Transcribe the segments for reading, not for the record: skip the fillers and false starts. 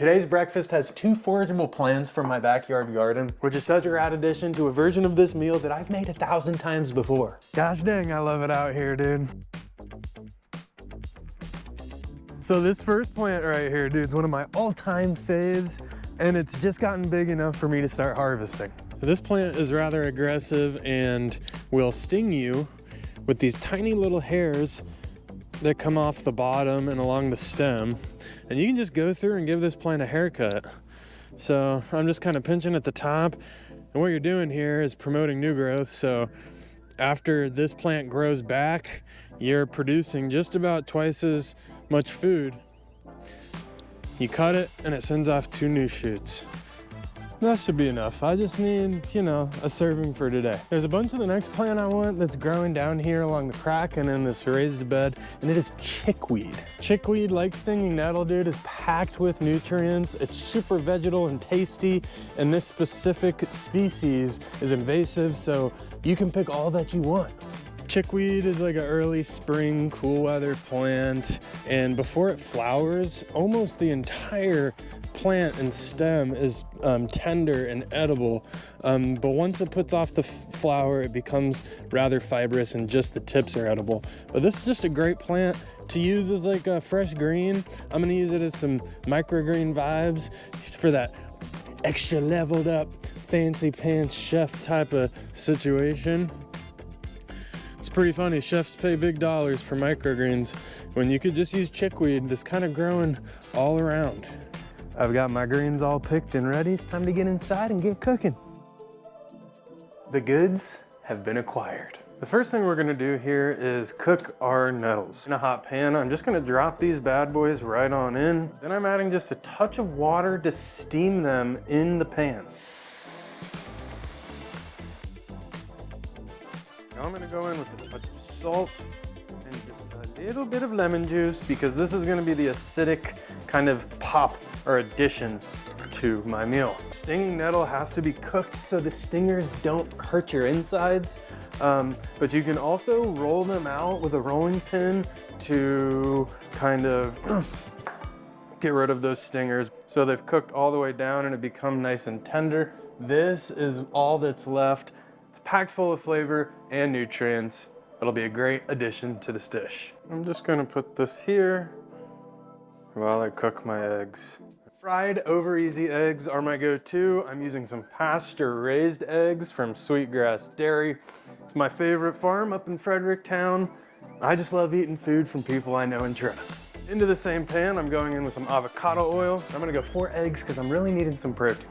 Today's breakfast has 2 forageable plants from my backyard garden, which is such a rad addition to a version of this meal that I've made 1,000 times before. Gosh dang, I love it out here, dude. So this first plant right here, dude, is one of my all-time faves, and it's just gotten big enough for me to start harvesting. So this plant is rather aggressive and will sting you with these tiny little hairs that come off the bottom and along the stem. And you can just go through and give this plant a haircut. So I'm just kind of pinching at the top. And what you're doing here is promoting new growth. So after this plant grows back, you're producing just about twice as much food. You cut it and it sends off 2 new shoots. That should be enough. I just need, you know, a serving for today. There's a bunch of the next plant I want that's growing down here along the crack and in this raised bed, and it is chickweed. Chickweed, like stinging nettle, dude, is packed with nutrients. It's super vegetal and tasty, and this specific species is invasive, so you can pick all that you want. Chickweed is like an early spring, cool weather plant, and before it flowers, almost the entire plant and stem is tender and edible, but once it puts off the flower, it becomes rather fibrous and just the tips are edible. But this is just a great plant to use as like a fresh green. I'm gonna use it as some microgreen vibes for that extra leveled up fancy pants chef type of situation. It's pretty funny, chefs pay big dollars for microgreens when you could just use chickweed that's kind of growing all around. I've got my greens all picked and ready. It's time to get inside and get cooking. The goods have been acquired. The first thing we're gonna do here is cook our nettles. In a hot pan, I'm just gonna drop these bad boys right on in. Then I'm adding just a touch of water to steam them in the pan. Now I'm gonna go in with a touch of salt and just a little bit of lemon juice because this is gonna be the acidic kind of pop or addition to my meal. Stinging nettle has to be cooked so the stingers don't hurt your insides, but you can also roll them out with a rolling pin to kind of get rid of those stingers. So they've cooked all the way down and it become nice and tender. This is all that's left. It's packed full of flavor and nutrients. It'll be a great addition to this dish. I'm just gonna put this here while I cook my eggs. Fried over easy eggs are my go-to. I'm using some pasture raised eggs from Sweetgrass Dairy. It's my favorite farm up in Fredericktown. I just love eating food from people I know and trust. Into the same pan, I'm going in with some avocado oil. I'm gonna go 4 eggs because I'm really needing some protein.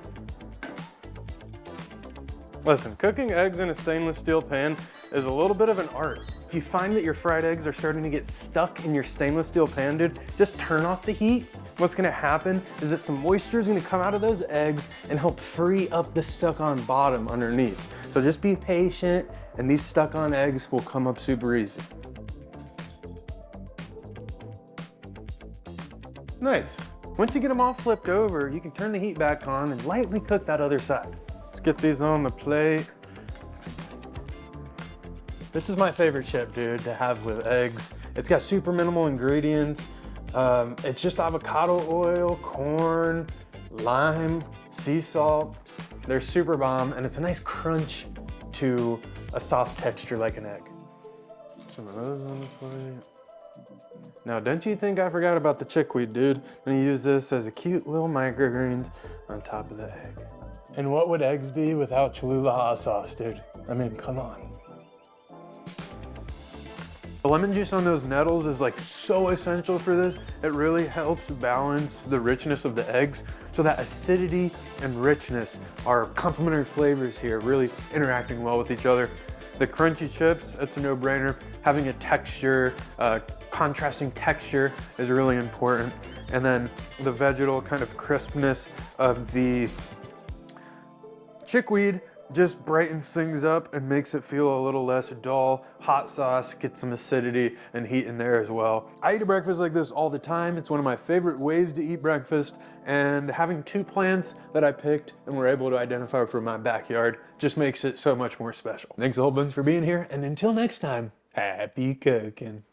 Listen, cooking eggs in a stainless steel pan is a little bit of an art. If you find that your fried eggs are starting to get stuck in your stainless steel pan, dude, just turn off the heat. What's gonna happen is that some moisture is gonna come out of those eggs and help free up the stuck on bottom underneath. So just be patient and these stuck on eggs will come up super easy. Nice. Once you get them all flipped over, you can turn the heat back on and lightly cook that other side. Let's get these on the plate. This is my favorite chip, dude, to have with eggs. It's got super minimal ingredients. It's just avocado oil, corn, lime, sea salt. They're super bomb, and it's a nice crunch to a soft texture like an egg. Some of those on the plate. Now, don't you think I forgot about the chickweed, dude? I'm gonna use this as a cute little microgreens on top of the egg. And what would eggs be without Cholula hot sauce, dude? I mean, come on. The lemon juice on those nettles is like so essential for this. It really helps balance the richness of the eggs. So that acidity and richness are complementary flavors here, really interacting well with each other. The crunchy chips, it's a no-brainer. Having a texture, contrasting texture is really important. And then the vegetal kind of crispness of the chickweed just brightens things up and makes it feel a little less dull. Hot sauce gets some acidity and heat in there as well. I eat a breakfast like this all the time. It's one of my favorite ways to eat breakfast, and having 2 plants that I picked and were able to identify from my backyard just makes it so much more special. Thanks a whole bunch for being here, and until next time, happy cooking.